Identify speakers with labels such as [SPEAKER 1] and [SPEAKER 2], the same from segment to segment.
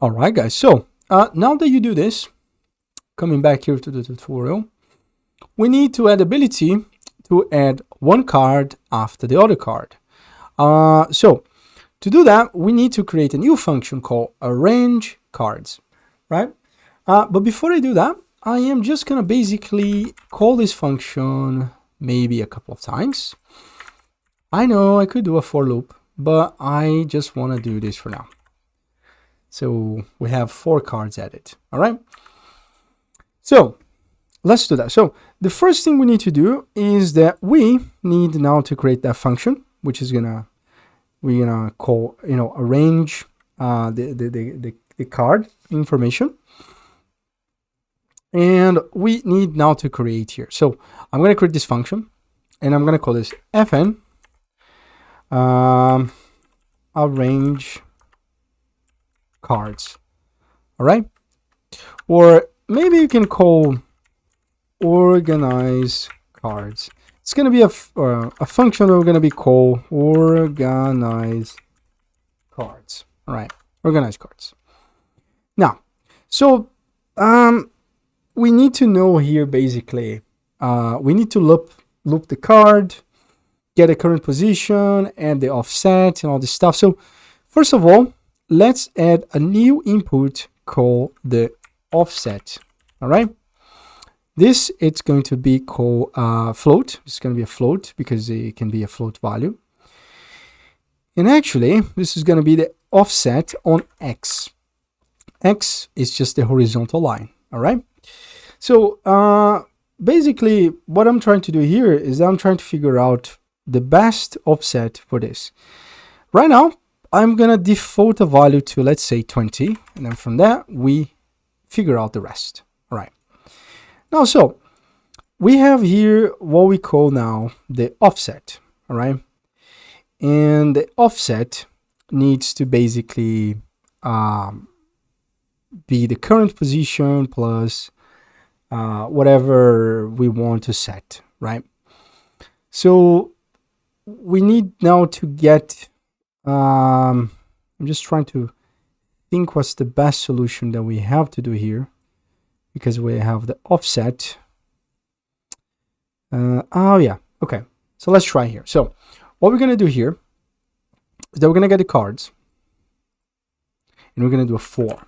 [SPEAKER 1] All right, guys. So now that you do this, coming back here to the tutorial, we need to add ability to add one card after the other card. So to do that, we need to create a new function called arrange cards, right? But before I do that, I am just gonna basically call this function maybe a couple of times. I know I could do a for loop, but I just want to do this for now. So we have 4 cards added. All right. So let's do that. So the first thing we need to do is that we need now to create that function, which is we're gonna call arrange the card information, and we need now to create here. So I'm gonna create this function, and I'm gonna call this fn arrange cards. All right, or maybe you can call organize cards. It's going to be a function that we're going to be called organize cards. All right, organize cards. Now, so we need to know here basically, we need to loop the card, get a current position and the offset and all this stuff. So first of all, let's add a new input called the offset. All right. This, it's going to be called float. It's going to be a float because it can be a float value. And actually, this is going to be the offset on X. X is just the horizontal line. All right. So basically, what I'm trying to do here is I'm trying to figure out the best offset for this. Right now, I'm going to default a value to, let's say, 20. And then from that, we figure out the rest. All right. Now, so we have here what we call now the offset. All right. And the offset needs to basically be the current position plus whatever we want to set, right? So we need now to get, I'm just trying to think what's the best solution that we have to do here, because we have the offset. Oh yeah, okay. So let's try here. So what we're gonna do here is that we're gonna get the cards and we're gonna do a for.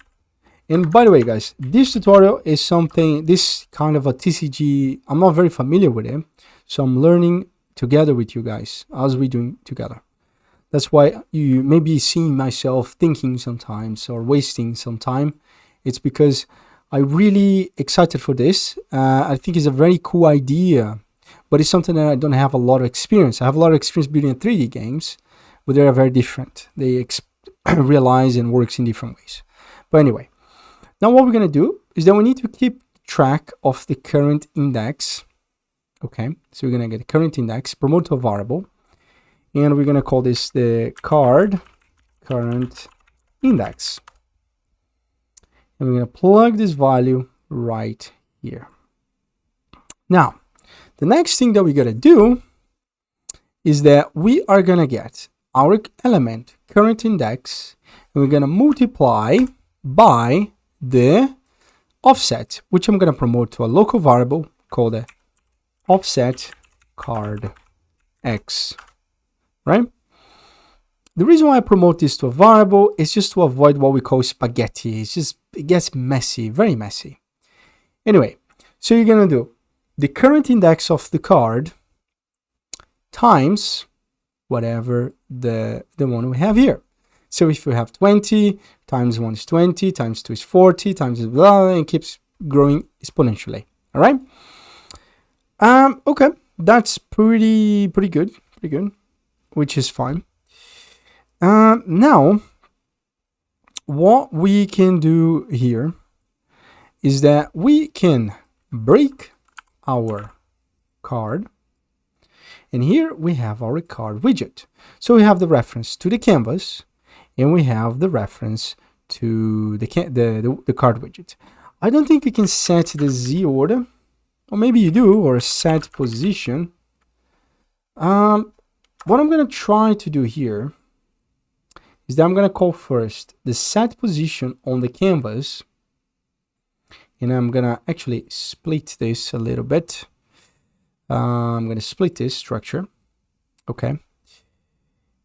[SPEAKER 1] And by the way, guys, this tutorial is something, this kind of a TCG, I'm not very familiar with it. So I'm learning together with you guys as we're doing together. That's why you may be seeing myself thinking sometimes or wasting some time. It's because I'm really excited for this. I think it's a very cool idea, but it's something that I don't have a lot of experience. I have a lot of experience building 3D games, but they are very different. They realize and works in different ways. But anyway, now what we're going to do is that we need to keep track of the current index. Okay, so we're going to get the current index, promote to a variable, and we're going to call this the card current index. And we're going to plug this value right here. Now, the next thing that we got to do is that we are going to get our element current index, and we're going to multiply by the offset, which I'm going to promote to a local variable called the offset card X, right? The reason why I promote this to a variable is just to avoid what we call spaghetti. It's just, it gets messy, very messy. Anyway, so you're going to do the current index of the card times whatever the one we have here. So if we have 20, times 1 is 20, times 2 is 40, times blah, and it keeps growing exponentially. All right. Okay, that's pretty good, which is fine. Now, what we can do here is that we can break our card, and here we have our card widget. So we have the reference to the canvas, and we have the reference to the card widget. I don't think you can set the Z order, or maybe you do, or set position. What I'm going to try to do here is that I'm going to call first the set position on the canvas. And I'm going to actually split this a little bit. I'm going to split this structure. Okay.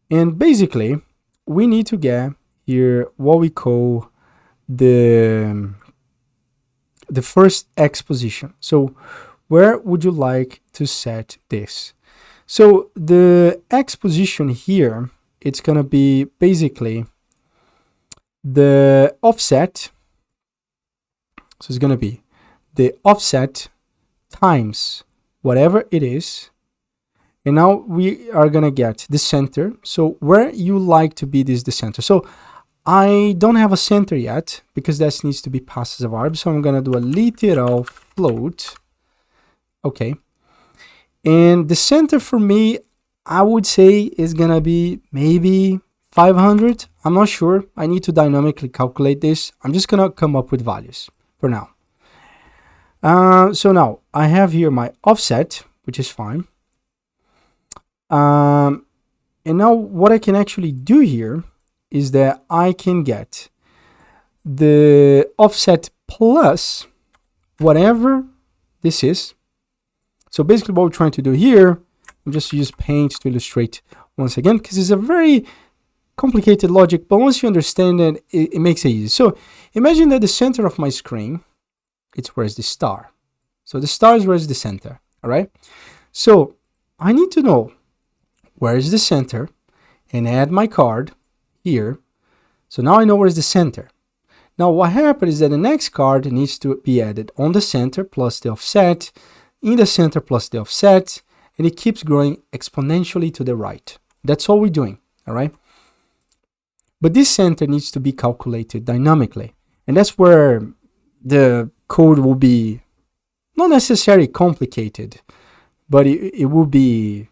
[SPEAKER 1] And basically, we need to get here what we call the first X position. So where would you like to set this? So the X position here, it's going to be basically the offset. So it's going to be the offset times whatever it is. And now we are going to get the center. So where you like to be this the center. So I don't have a center yet because that needs to be passed as a variable. So I'm going to do a literal float. Okay. And the center for me, I would say is going to be maybe 500. I'm not sure. I need to dynamically calculate this. I'm just going to come up with values for now. So now I have here my offset, which is fine. And now what I can actually do here is that I can get the offset plus whatever this is. So basically what we're trying to do here, I'm just use paint to illustrate once again, because it's a very complicated logic, but once you understand it, it makes it easy. So imagine that the center of my screen, it's where's the star. So the star is where's the center, all right? So I need to know where is the center and add my card here. So now I know where is the center. Now what happens is that the next card needs to be added on the center plus the offset, in the center plus the offset, and it keeps growing exponentially to the right. That's all we're doing, all right? But this center needs to be calculated dynamically. And that's where the code will be not necessarily complicated, but it will be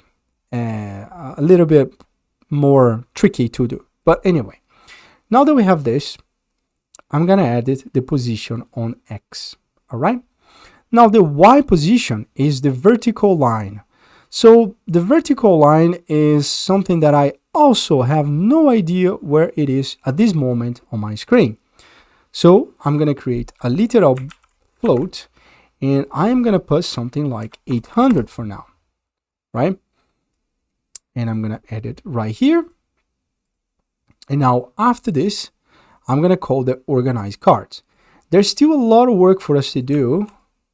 [SPEAKER 1] a little bit more tricky to do. But anyway, now that we have this, I'm going to edit the position on X, all right? Now the Y position is the vertical line. So the vertical line is something that I also have no idea where it is at this moment on my screen. So I'm going to create a literal float and I'm going to put something like 800 for now, right? And I'm going to edit right here. And now after this, I'm going to call the organize cards. There's still a lot of work for us to do,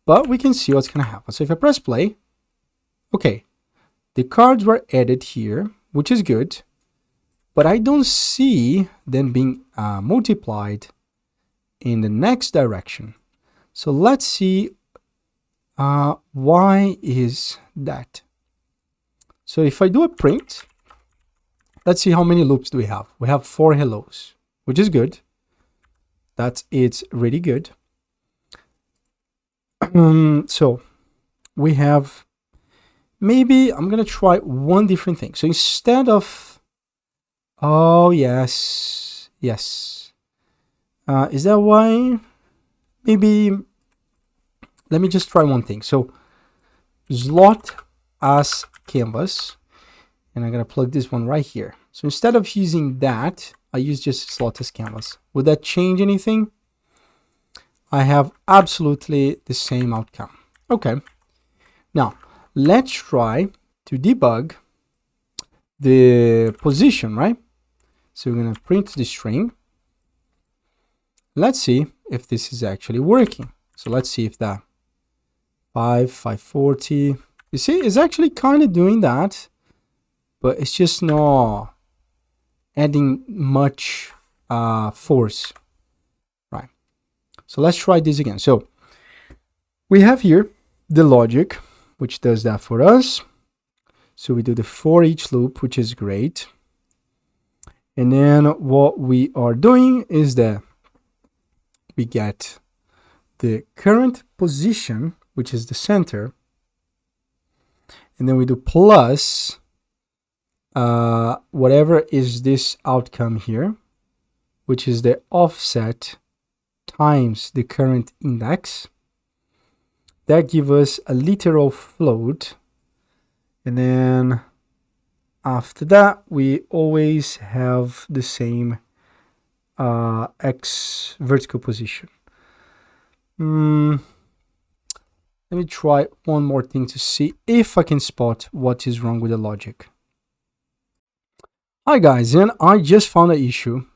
[SPEAKER 1] but we can see what's going to happen. So if I press play, okay, the cards were added here, which is good, but I don't see them being multiplied in the next direction. So let's see why is that. So if I do a print, let's see how many loops do we have. We have 4 hellos, which is good. It's really good. So we have, maybe I'm going to try one different thing. So instead of, oh, yes. Is that why? Maybe, let me just try one thing. So slot as canvas, and I'm going to plug this one right here. So instead of using that, I use just slot as canvas. Would that change anything? I have absolutely the same outcome. Okay. Now, let's try to debug the position, right? So we're going to print the string. Let's see if this is actually working. So let's see if that 540, you see, it's actually kind of doing that, but it's just not adding much force, right? So let's try this again. So we have here the logic, which does that for us. So we do the for each loop, which is great. And then what we are doing is that we get the current position, which is the center, and then we do plus whatever is this outcome here, which is the offset times the current index. That gives us a literal float, and then after that, we always have the same X vertical position. Let me try one more thing to see if I can spot what is wrong with the logic. Hi guys, and I just found an issue.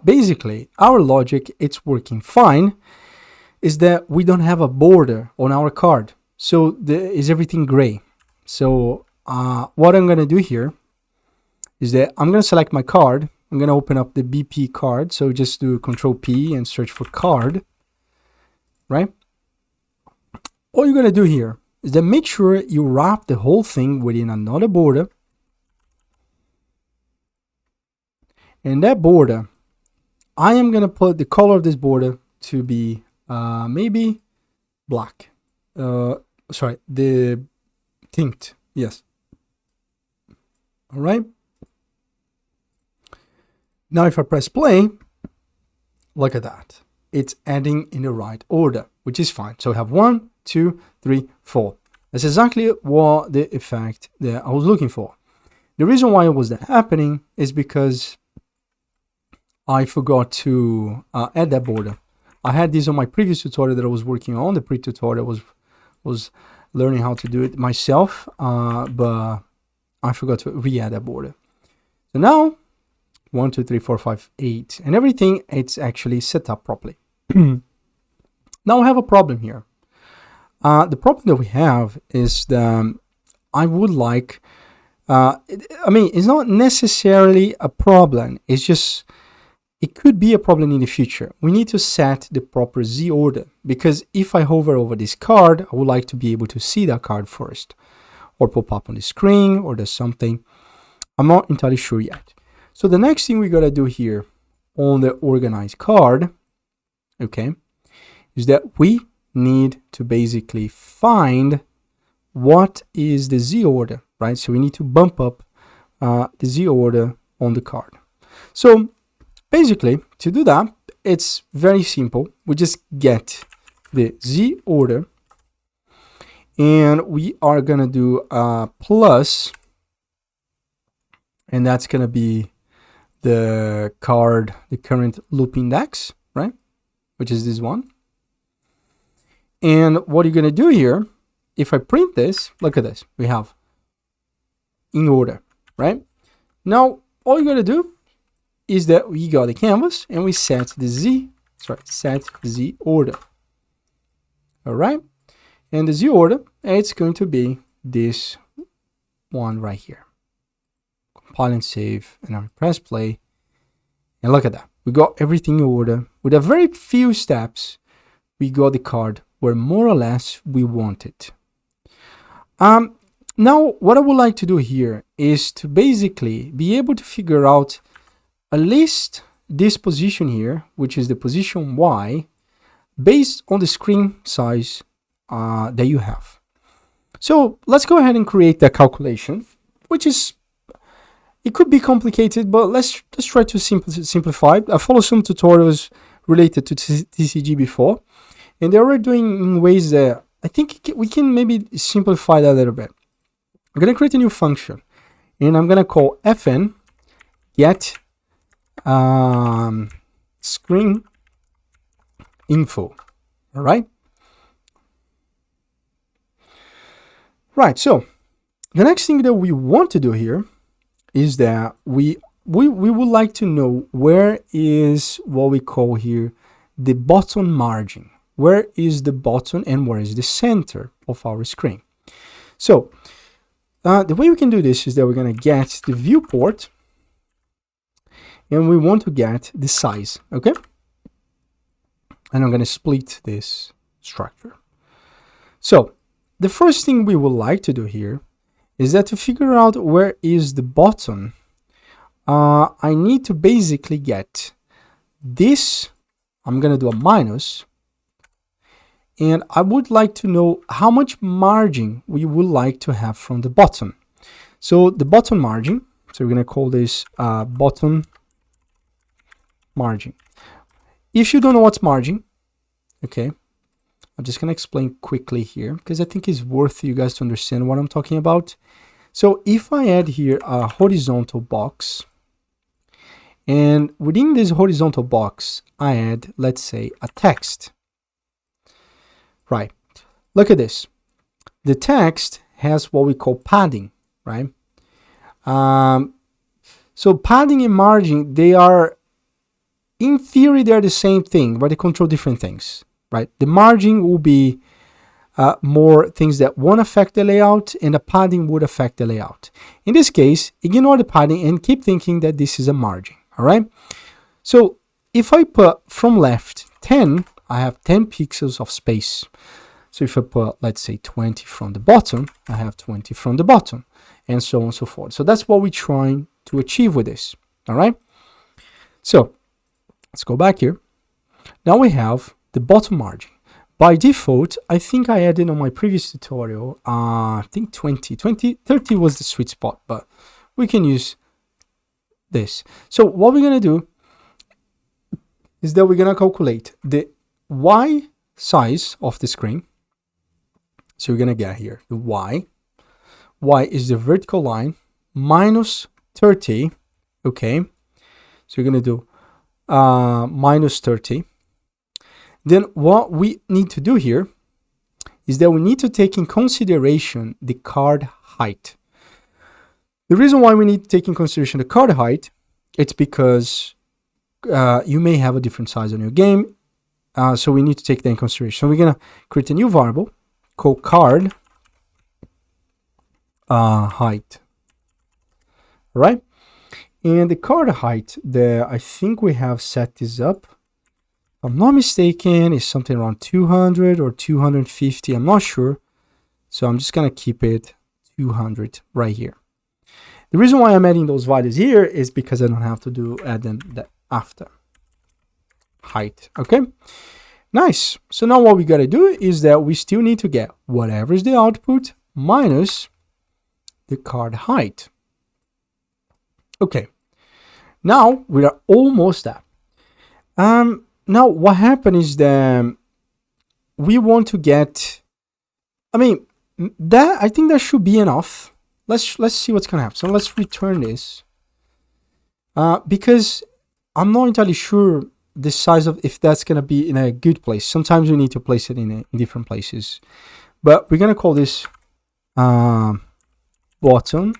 [SPEAKER 1] Basically, our logic, it's working fine, is that we don't have a border on our card. So is everything gray. So what I'm gonna do here is that I'm gonna select my card. I'm gonna open up the BP card. So just do Control P and search for card, right? All you're gonna do here is that make sure you wrap the whole thing within another border. And that border, I am gonna put the color of this border to be maybe black. Sorry, the tint, yes. All right. Now if I press play, look at that. It's adding in the right order, which is fine. So we have 1, 2, 3, 4. That's exactly what the effect that I was looking for. The reason why it was that happening is because I forgot to add that border. I had this on my previous tutorial that I was working on. The pre-tutorial was learning how to do it myself, but I forgot to re-add that border. So now 1, 2, 3, 4, 5, 8, and everything, it's actually set up properly. Now I have a problem here. The problem that we have is that I would like, I mean, it's not necessarily a problem. It's just, it could be a problem in the future. We need to set the proper Z order, because if I hover over this card, I would like to be able to see that card first, or pop up on the screen, or there's something. I'm not entirely sure yet. So the next thing we gotta do here on the organized card, okay, is that we need to basically find what is the Z order, right? So we need to bump up the Z order on the card. So basically, to do that, it's very simple. We just get the Z order, and we are gonna do a plus, and that's gonna be the card, the current loop index, right? Which is this one. And what you're gonna do here, if I print this, look at this, we have in order, right? Now, all you gotta do is that we got the canvas and we set the set Z order. All right. And the Z order, it's going to be this one right here. Compile and save, and I press play. And look at that. We got everything in order. With a very few steps, we got the card where more or less we want it. Now, what I would like to do here is to basically be able to figure out at least this position here, which is the position Y, based on the screen size that you have. So let's go ahead and create that calculation, which is, it could be complicated, but let's try to simplify. I followed some tutorials related to TCG before, and they were doing in ways that I think we can maybe simplify that a little bit. I'm going to create a new function, and I'm going to call fn get screen info. All right. Right. So the next thing that we want to do here is that we would like to know where is what we call here the bottom margin. Where is the bottom and where is the center of our screen? So the way we can do this is that we're going to get the viewport, and we want to get the size, okay? And I'm going to split this structure. So the first thing we would like to do here is that to figure out where is the bottom, I need to basically get this. I'm going to do a minus, and I would like to know how much margin we would like to have from the bottom. So the bottom margin, so we're going to call this bottom margin. If you don't know what's margin, okay, I'm just going to explain quickly here because I think it's worth you guys to understand what I'm talking about. So if I add here a horizontal box, and within this horizontal box, I add, let's say, a text. Right. Look at this. The text has what we call padding, right? So padding and margin, they are, in theory, they're the same thing, but they control different things, right? The margin will be more things that won't affect the layout, and the padding would affect the layout. In this case, ignore the padding and keep thinking that this is a margin, all right? So if I put from left 10, I have 10 pixels of space. So if I put, let's say, 20 from the bottom, I have 20 from the bottom, and so on and so forth. So that's what we're trying to achieve with this, all right? So let's go back here. Now we have the bottom margin. By default, I think I added on my previous tutorial, I think 20, 30 was the sweet spot, but we can use this. So what we're going to do is that we're going to calculate the Y size of the screen. So we're going to get here the Y. Y is the vertical line minus 30. Okay. So we're going to do minus 30. Then what we need to do here is that we need to take in consideration the card height. The reason why we need to take in consideration the card height, it's because you may have a different size on your game. So we need to take that in consideration. So we're going to create a new variable called card height. All right. And the card height there, I think we have set this up. If I'm not mistaken, is something around 200 or 250. I'm not sure. So I'm just going to keep it 200 right here. The reason why I'm adding those values here is because I don't have to add them after height. Okay. Nice. So now what we got to do is that we still need to get whatever is the output minus the card height. Okay. Now we are almost there. Now what happened is that we want to get, I think that should be enough. Let's see what's gonna happen. So let's return this because I'm not entirely sure the size of, if that's gonna be in a good place. Sometimes we need to place it in different places, but we're gonna call this bottom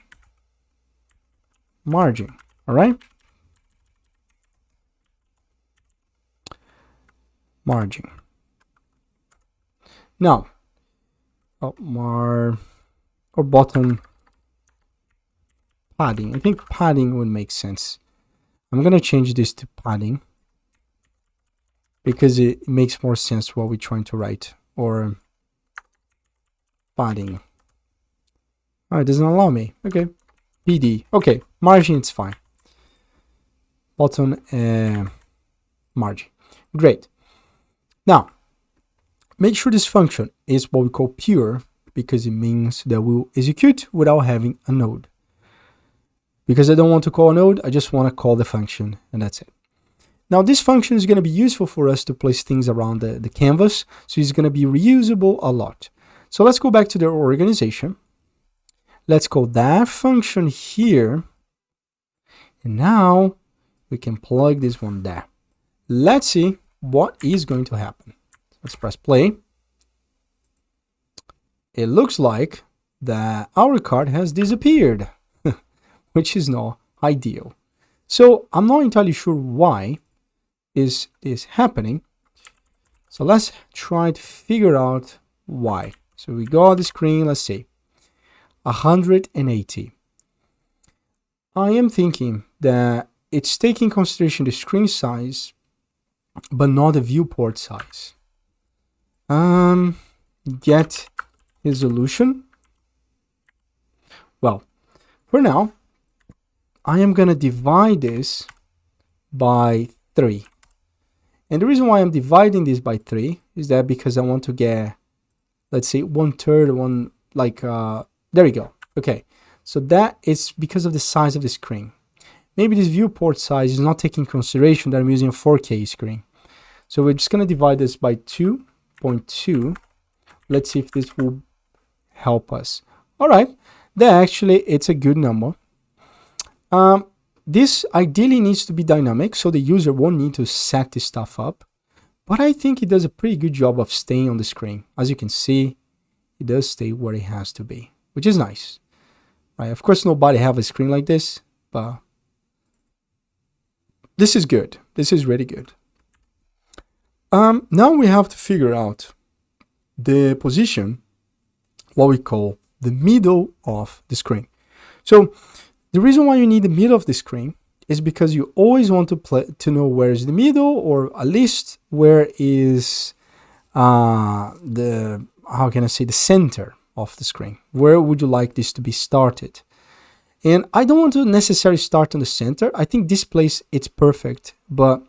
[SPEAKER 1] margin. All right. Margin. Now, or bottom padding. I think padding would make sense. I'm going to change this to padding because it makes more sense what we're trying to write. Or padding. Oh, it doesn't allow me. Okay. PD. Okay. Margin, it's fine. Bottom margin. Great. Now, make sure this function is what we call pure, because it means that we'll execute without having a node. Because I don't want to call a node, I just want to call the function, and that's it. Now, this function is going to be useful for us to place things around the canvas, so it's going to be reusable a lot. So let's go back to the organization. Let's call that function here, and now we can plug this one there. Let's see what is going to happen. Let's press play. It looks like that our card has disappeared, which is not ideal. So I'm not entirely sure why is this happening. So let's try to figure out why. So we go on the screen, let's see, 180. I am thinking that it's taking consideration the screen size, but not the viewport size. Get resolution. Well, for now, I am going to divide this by 3. And the reason why I'm dividing this by 3 is that because I want to get, let's say, 1/3, there we go. Okay, so that is because of the size of the screen. Maybe this viewport size is not taking consideration that I'm using a 4K screen. So we're just going to divide this by 2.2. Let's see if this will help us. All right, that actually it's a good number. This ideally needs to be dynamic, so the user won't need to set this stuff up. But I think it does a pretty good job of staying on the screen. As you can see, it does stay where it has to be, which is nice. Right? Of course, nobody have a screen like this, but this is good. This is really good. Now we have to figure out the position, what we call the middle of the screen. So the reason why you need the middle of the screen is because you always want to know where is the middle, or at least where is the, how can I say, the center of the screen. Where would you like this to be started? And I don't want to necessarily start on the center. I think this place it's perfect, but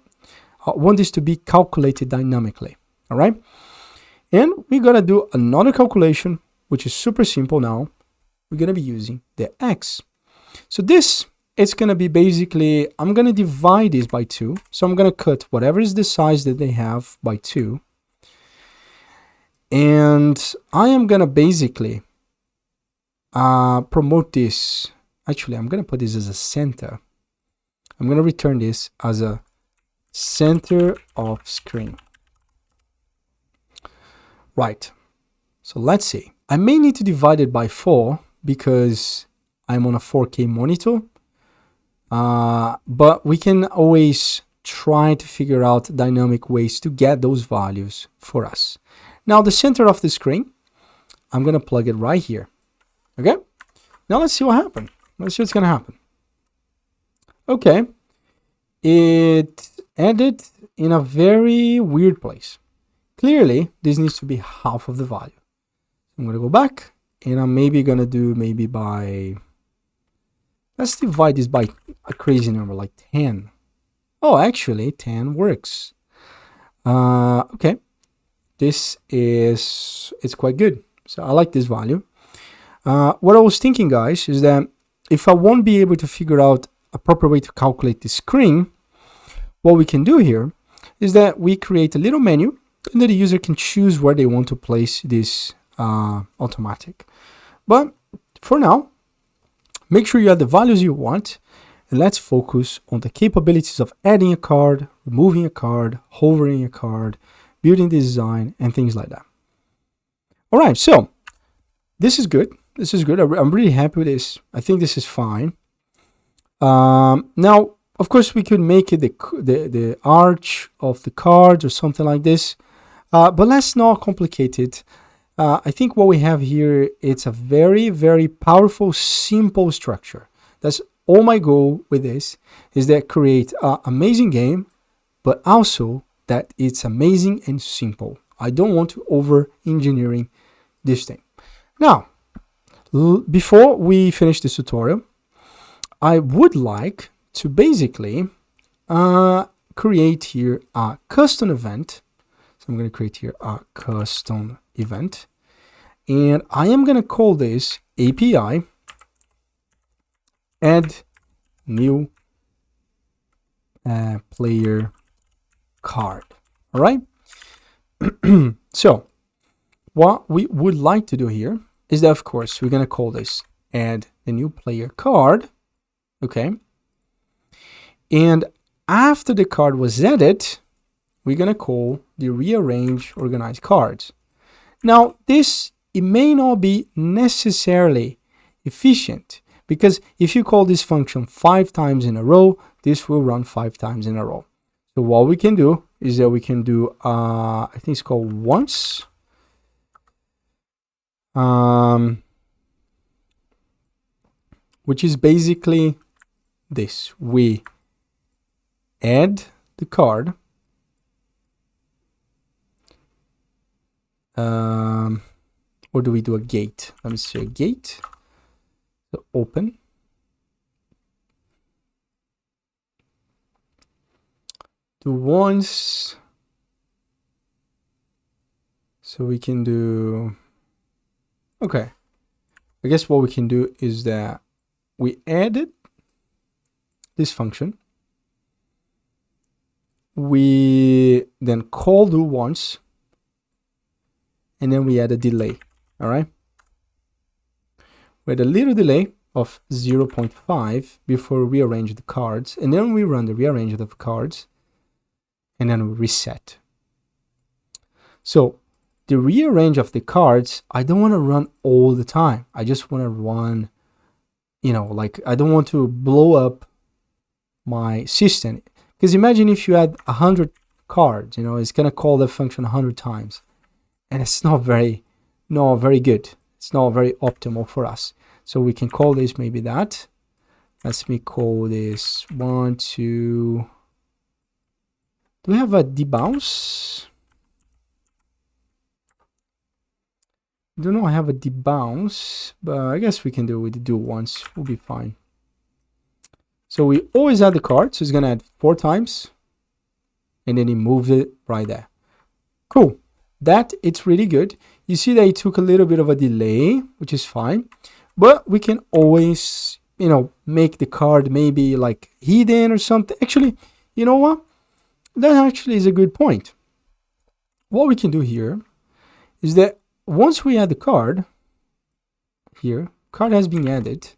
[SPEAKER 1] I want this to be calculated dynamically. All right. And we're going to do another calculation, which is super simple now. We're going to be using the X. So this, it's going to be basically, I'm going to divide this by 2. So I'm going to cut whatever is the size that they have by 2. And I am going to basically promote this. Actually, I'm going to put this as a center. I'm going to return this as a center of screen. Right. So let's see. I may need to divide it by 4 because I'm on a 4K monitor. But we can always try to figure out dynamic ways to get those values for us. Now the center of the screen, I'm going to plug it right here. Okay. Now let's see what happened. Let's see what's going to happen. Okay. It ended in a very weird place. Clearly, this needs to be half of the value. I'm going to go back and I'm maybe going to do by, let's divide this by a crazy number like 10. Oh, actually 10 works. Okay. It's quite good. So I like this value. What I was thinking, guys, is that if I won't be able to figure out a proper way to calculate the screen, what we can do here is that we create a little menu and then the user can choose where they want to place this automatic. But for now, make sure you have the values you want, and let's focus on the capabilities of adding a card, removing a card, hovering a card, building the design, and things like that. All right, so this is good. This is good. I'm really happy with this. I think this is fine. Now, of course, we could make it the arch of the cards or something like this, but let's not complicate it. I think what we have here, it's a very, very powerful, simple structure. That's all my goal with this, is that create an amazing game, but also that it's amazing and simple. I don't want to over-engineering this thing. Now, before we finish this tutorial, I would like to basically create here a custom event. So I'm going to create here a custom event, and I am going to call this API add new player card. All right. So what we would like to do here is that, of course, we're going to call this add the new player card. Okay. And after the card was added, we're going to call the rearrange organize cards. Now, this, it may not be necessarily efficient, because if you call this function 5 times in a row, this will run 5 times in a row. So what we can do is that we can do, I think it's called once. Which is basically this. We add the card. Or do we do a gate? Let me see, a gate. So open. Do once. So we can do, okay. I guess what we can do is that we added this function. We then call do once, and then we add a delay. All right. with a little delay of 0.5 before we rearrange the cards, and then we run the rearrangement of cards, and then we reset. So the rearrange of the cards, I don't want to run all the time. I just want to run, you know, like I don't want to blow up my system. Because imagine if you had 100 cards, you know, it's going to call the function 100 times. And it's not very good. It's not very optimal for us. So we can call this maybe that. Let me call this 1, 2. Do we have a debounce? I don't know, I have a debounce, but I guess we can do it with the do once. We'll be fine. So we always add the card, so it's gonna add 4 times, and then he moves it right there. Cool. That it's really good. You see that it took a little bit of a delay, which is fine, but we can always, you know, make the card maybe like hidden or something. Actually, you know what? That actually is a good point. What we can do here is that once we add the card here, card has been added.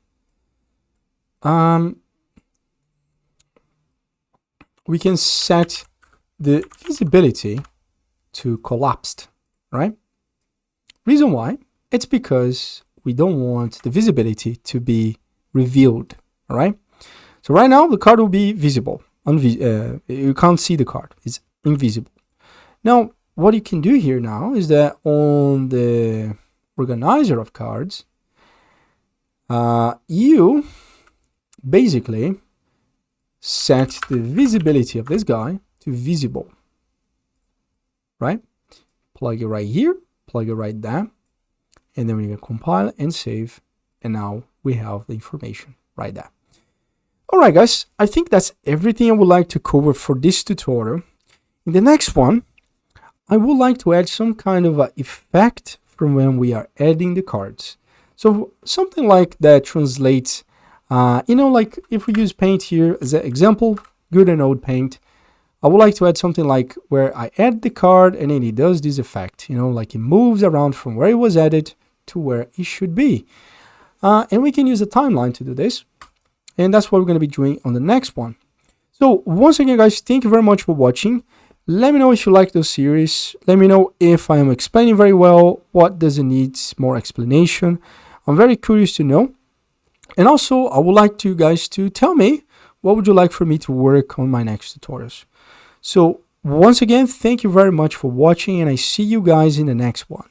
[SPEAKER 1] We can set the visibility to collapsed, right? Reason why? It's because we don't want the visibility to be revealed, all right? So right now the card will be visible. You can't see the card, it's invisible. Now, what you can do here now is that on the organizer of cards, you basically set the visibility of this guy to visible, right? Plug it right here, plug it right there, and then we can compile and save, and now we have the information right there. All right, guys, I think that's everything I would like to cover for this tutorial. In the next one, I would like to add some kind of a effect from when we are adding the cards. So something like that translates, you know, like if we use paint here as an example, good and old paint, I would like to add something like where I add the card and then it does this effect, you know, like it moves around from where it was added to where it should be. And we can use a timeline to do this. And that's what we're going to be doing on the next one. So once again, guys, thank you very much for watching. Let me know if you like this series. Let me know if I am explaining very well. What does it need more explanation? I'm very curious to know. And also, I would like you guys to tell me what would you like for me to work on my next tutorials. So once again, thank you very much for watching, and I see you guys in the next one.